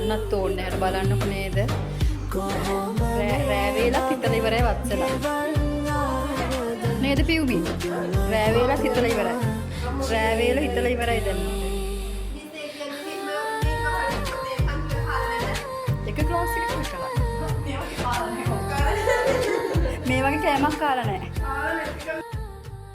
කියන්නත් ඕනේ නැහැ බලන්නකො නේද රෑ වේලක් හිටලා ඉවරයි වත්සලා නේද පියුමි රෑ වේලක් හිටලා ඉවරයි රෑ වේල හිටලා ඉවරයි දැන් එක ක්ලාස් එකකට කරා මේ වගේ කෑමක් කාලා නැහැ